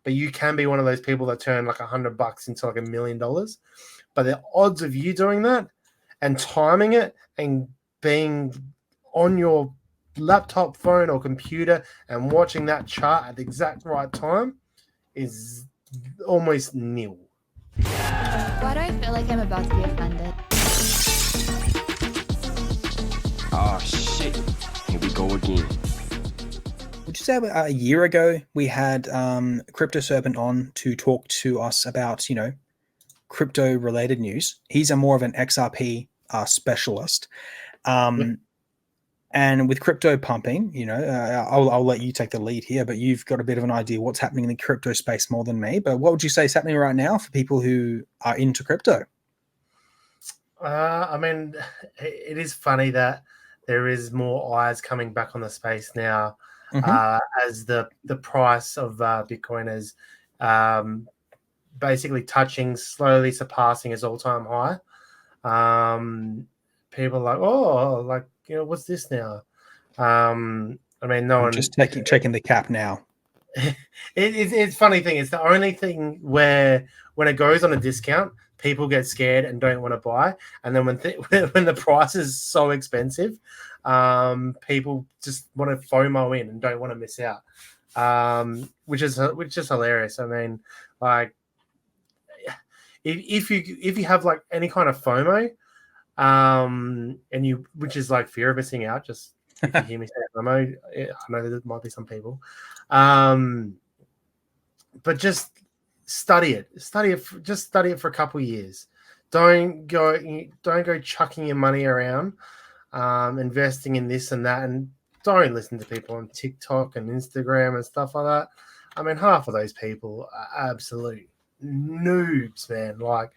but you can be one of those people that turn like $100 into like $1 million. But the odds of you doing that and timing it and being on your laptop, phone, or computer and watching that chart at the exact right time is almost nil. Why do I feel like I'm about to be offended? Oh shit, here we go again. Would you say a year ago we had Crypto Serpent on to talk to us about, crypto related news? He's more of an XRP specialist. And with crypto pumping, I'll let you take the lead here, but you've got a bit of an idea what's happening in the crypto space more than me. But what would you say is happening right now for people who are into crypto? I mean, it is funny that there is more eyes coming back on the space now, as the price of Bitcoin is basically slowly surpassing its all-time high. People are like, oh, like, what's this now? I mean, no one just checking the cap now. It's funny thing. It's the only thing where when it goes on a discount, people get scared and don't want to buy. And then when the price is so expensive, people just want to FOMO in and don't want to miss out, which is hilarious. I mean, like, if you have like any kind of FOMO, which is like fear of missing out, just if you hear me say FOMO, I know there might be some people, but just study it. Just study it for a couple of years. Don't go chucking your money around, investing in this and that, and don't listen to people on TikTok and Instagram and stuff like that. I mean, half of those people are absolute noobs, man. Like,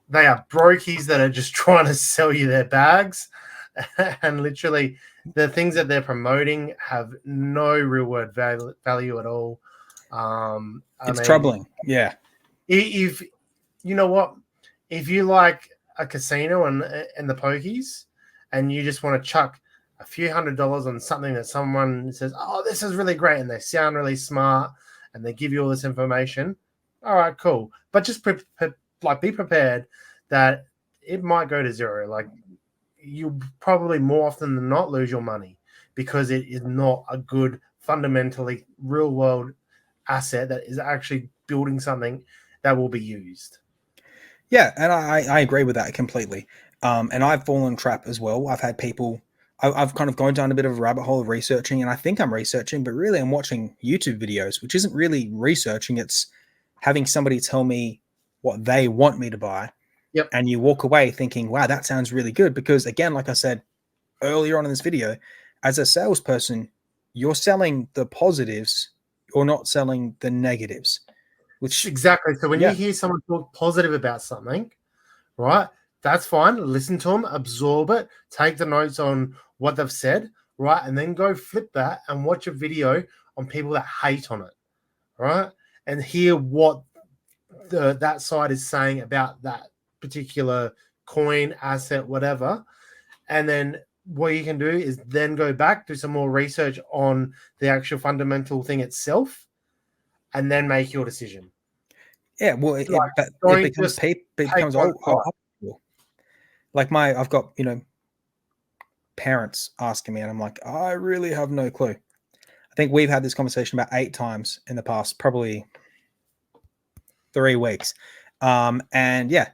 they are brokies that are just trying to sell you their bags, and literally the things that they're promoting have no real world value at all. It's troubling. Yeah. If you know what, if you like a casino and the pokies, and you just want to chuck a few $100s on something that someone says, oh, this is really great, and they sound really smart, and they give you all this information, all right, cool. But just be prepared that it might go to zero. Like, you probably more often than not lose your money because it is not a good, fundamentally real world asset that is actually building something that will be used. Yeah, and I agree with that completely. And I've fallen trap as well. I've had people, I've kind of gone down a bit of a rabbit hole of researching, and I think I'm researching, but really I'm watching YouTube videos, which isn't really researching. It's having somebody tell me what they want me to buy. Yep. And you walk away thinking, wow, that sounds really good. Because again, like I said earlier on in this video, as a salesperson, you're selling the positives, you're not selling the negatives. Which exactly. So when you hear someone talk positive about something, right, that's fine. Listen to them, absorb it, take the notes on what they've said, right, and then go flip that and watch a video on people that hate on it, right, and hear what that side is saying about that particular coin, asset, whatever. And then what you can do is then go back, do some more research on the actual fundamental thing itself, and then make your decision. Yeah, well, it becomes like I've got, parents asking me, and I'm like, I really have no clue. I think we've had this conversation about 8 times in the past, probably 3 weeks. And yeah,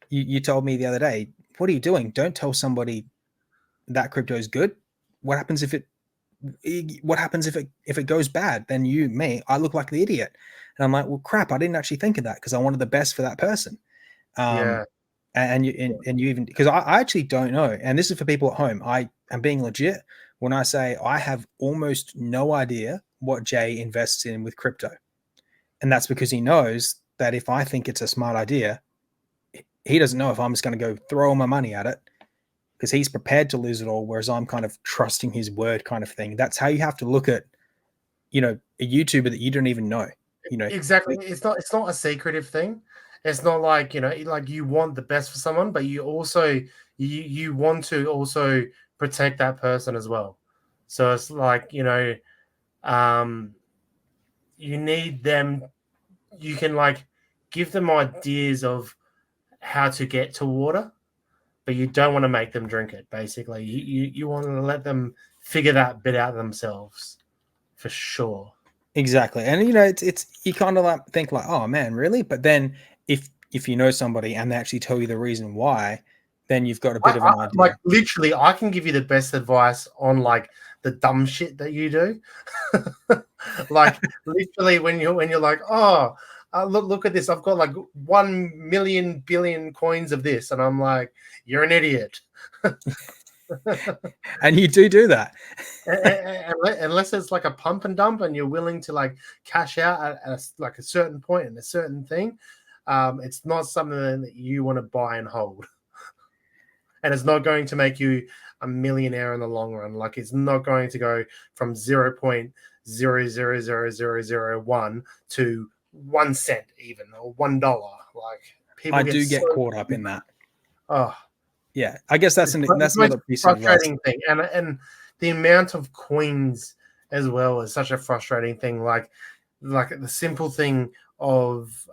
you told me the other day, what are you doing? Don't tell somebody that crypto is good. What happens if it goes bad? Then I look like the idiot. And I'm like, well, crap, I didn't actually think of that because I wanted the best for that person. And you even, because I actually don't know. And this is for people at home. I am being legit when I say I have almost no idea what Jay invests in with crypto. And that's because he knows that if I think it's a smart idea, he doesn't know if I'm just going to go throw my money at it, because he's prepared to lose it all, whereas I'm kind of trusting his word kind of thing. That's how you have to look at, a YouTuber that you don't even know. Exactly. It's not a secretive thing. It's not like, like you want the best for someone, but you also you want to also protect that person as well. So it's like, you need them you can like give them ideas of how to get to water, but you don't want to make them drink it. Basically, you want to let them figure that bit out themselves, for sure. Exactly. And you know, it's you kind of like think like, oh man, really? But then if you know somebody and they actually tell you the reason why, then you've got a bit of an idea. Like literally, I can give you the best advice on like the dumb shit that you do. Like literally, when you're like, oh, look at this, I've got like 1 million billion coins of this, and I'm like, you're an idiot. And you do that. Unless it's like a pump and dump, and you're willing to like cash out at like a certain point and a certain thing, it's not something that you want to buy and hold. And it's not going to make you a millionaire in the long run. Like it's not going to go from 0.000001 to 1 cent even, or $1. Like people I do get caught up in that. Oh, yeah. I guess that's another piece of frustrating thing. And the amount of coins as well is such a frustrating thing. Like the simple thing of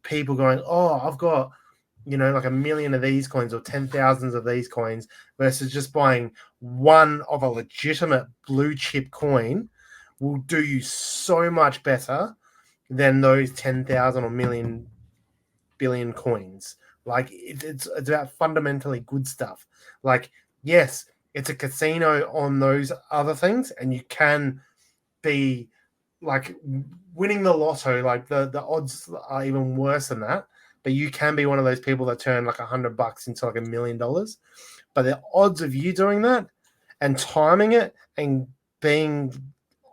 people going, oh, I've got, you know, like 1 million of these coins or 10,000 of these coins versus just buying one of a legitimate blue chip coin will do you so much better than those 10,000 or million billion coins. Like it's about fundamentally good stuff. Like, yes, it's a casino on those other things, and you can be like winning the lotto. Like the odds are even worse than that. But you can be one of those people that turn like $100 into like $1 million. But the odds of you doing that and timing it and being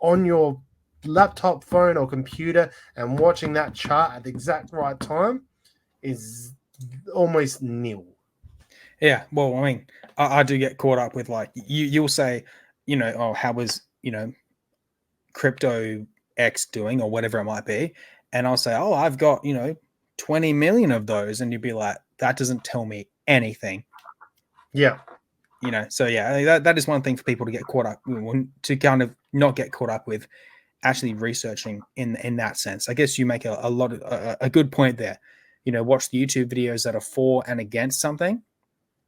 on your laptop, phone, or computer and watching that chart at the exact right time is almost nil. Yeah. Well, I mean, I do get caught up with like you'll say, you know, oh, how was, you know, crypto X doing or whatever it might be. And I'll say, oh, I've got, you know, 20 million of those. And you'd be like, that doesn't tell me anything. Yeah. You know, so yeah, that is one thing for people to get caught up, to kind of not get caught up with actually researching in that sense. I guess you make a lot of a good point there. You know, watch the YouTube videos that are for and against something,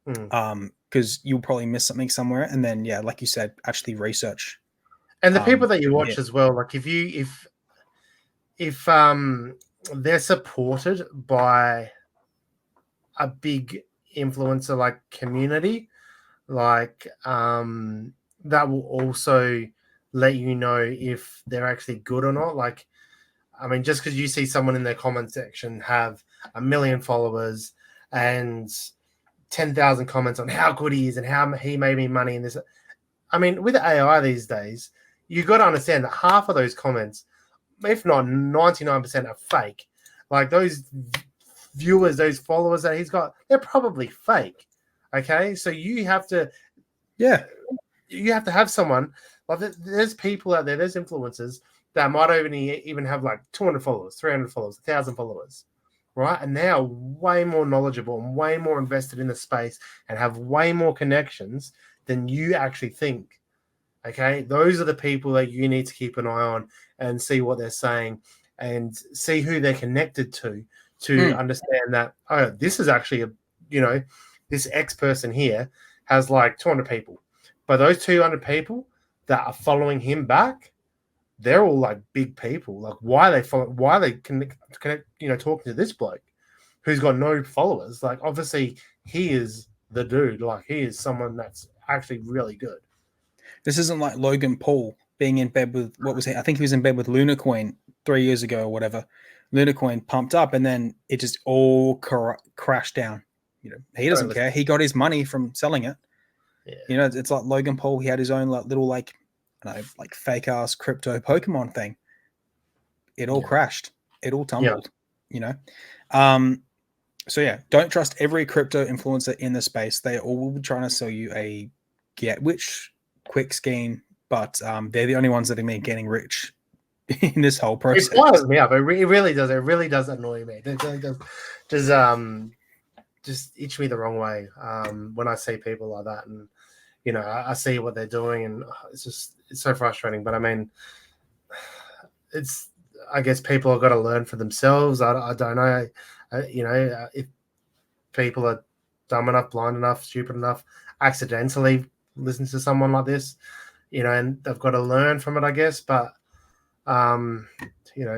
because you'll probably miss something somewhere. And then, yeah, like you said, actually research. And the people that you watch as well, like if they're supported by a big influencer like community, like that will also let you know if they're actually good or not. Like, I mean, just because you see someone in their comment section have 1 million followers and 10,000 comments on how good he is and how he made me money in this. I mean, with AI these days, you've got to understand that half of those comments, if not 99%, are fake. Like those viewers, those followers that he's got, they're probably fake. Okay, so you have to have someone like there's people out there, there's influencers that might only even have like 200 followers, 300 followers, 1,000 followers, right? And they are way more knowledgeable and way more invested in the space and have way more connections than you actually think. Okay, those are the people that you need to keep an eye on and see what they're saying and see who they're connected to understand that, oh, this is actually this X person here has like 200 people, but those 200 people that are following him back, they're all like big people. Like why they connect, talking to this bloke who's got no followers. Like obviously he is the dude. Like he is someone that's actually really good. This isn't like Logan Paul being in bed with, what was he? I think he was in bed with Lunacoin 3 years ago or whatever. Lunacoin pumped up and then it just all crashed down. You know, he doesn't care. He got his money from selling it. Yeah. You know, it's like Logan Paul. He had his own little like fake ass crypto Pokemon thing. It all crashed. It all tumbled. You know, so yeah, don't trust every crypto influencer in the space. They all will be trying to sell you a get rich quick scheme, but they're the only ones that are getting rich in this whole process. It fires me up. It really does. It really does annoy me. It really does. Just itch me the wrong way when I see people like that, and you know, I see what they're doing, and it's so frustrating. But I mean, it's I guess people have got to learn for themselves. I don't know, if people are dumb enough, blind enough, stupid enough, accidentally listen to someone like this, and they've got to learn from it, I guess. But,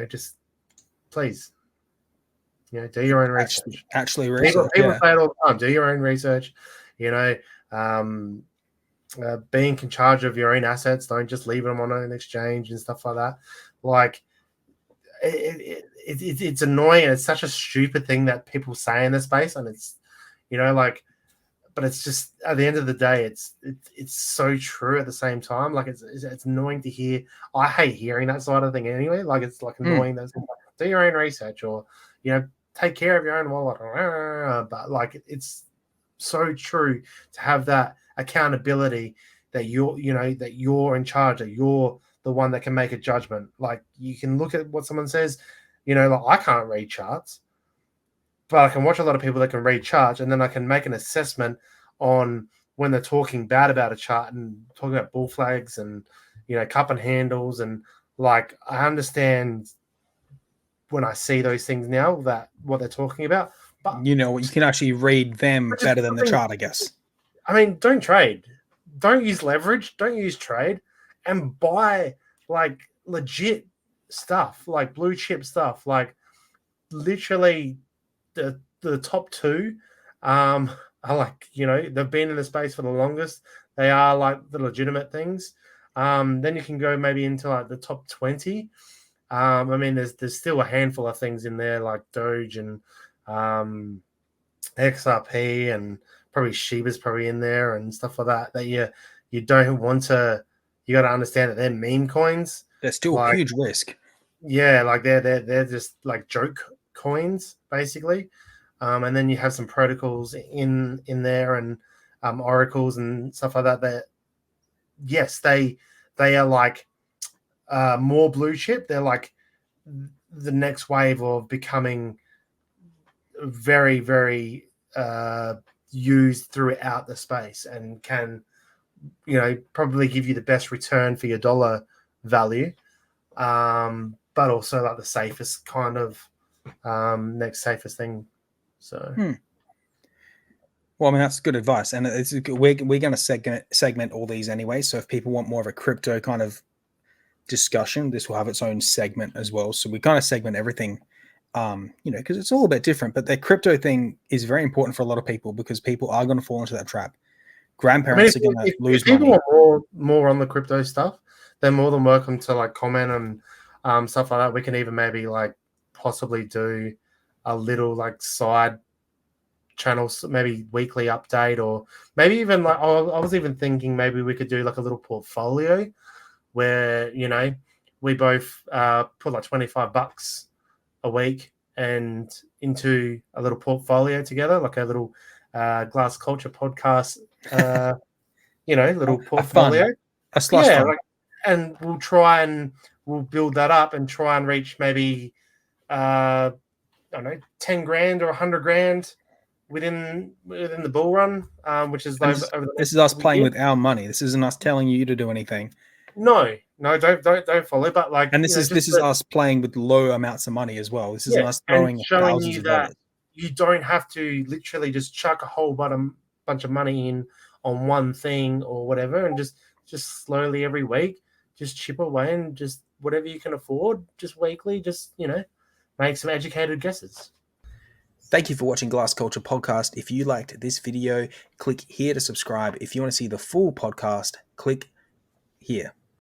just please, do your own research. Actually People research. say it all the time. Do your own research. Being in charge of your own assets. Don't just leave them on an exchange and stuff like that. Like, it's annoying. It's such a stupid thing that people say in this space, and it's, but it's just at the end of the day, it's so true at the same time. Like, it's annoying to hear. I hate hearing that side of thing anyway. Like, it's like annoying that do your own research, or take care of your own wallet. But like, it's so true to have that accountability that you're in charge, that you're the one that can make a judgment. Like, you can look at what someone says, like, I can't read charts, but I can watch a lot of people that can read charts, and then I can make an assessment on when they're talking bad about a chart and talking about bull flags and, cup and handles. And like, I understand when I see those things now, that what they're talking about, but you can actually read them better than the chart, I guess. I mean, don't trade, don't use leverage, don't use trade, and buy like legit stuff, like blue chip stuff, like literally the top two are like, they've been in the space for the longest. They are like the legitimate things. Then you can go maybe into like the top 20. I mean, there's still a handful of things in there like Doge and XRP, and probably Shiba's probably in there and stuff like that you don't want to. You got to understand that they're meme coins. They're still a huge risk. Yeah, like they're just like joke coins basically. And then you have some protocols in there, and oracles and stuff like that. That, yes, they are like more blue chip. They're like the next wave of becoming very, very used throughout the space, and can probably give you the best return for your dollar value, but also like the safest kind of next safest thing. So well, I mean, that's good advice, and we're going to segment all these anyway. So if people want more of a crypto kind of discussion, this will have its own segment as well. So we kind of segment everything, because it's all a bit different. But the crypto thing is very important for a lot of people, because people are going to fall into that trap. Grandparents are going to lose people money. Are more on the crypto stuff, they're more than welcome to like comment and stuff like that. We can even maybe like possibly do a little like side channels, maybe weekly update, or maybe even like I was even thinking maybe we could do like a little portfolio where we both put like $25 a week and into a little portfolio together, like a little Glass Culture podcast, little portfolio, a slush fund. Like, and we'll build that up and try and reach maybe I don't know, 10 grand or 100 grand within the bull run, which is this is us playing with our money. This isn't us telling you to do anything. No, don't follow. But like, and this is us playing with low amounts of money as well. This isn't us throwing thousands of dollars. You don't have to literally just chuck a whole bunch of money in on one thing or whatever, and just slowly every week, just chip away and just whatever you can afford, just weekly, just make some educated guesses. Thank you for watching Glass Culture Podcast. If you liked this video, click here to subscribe. If you want to see the full podcast, click here.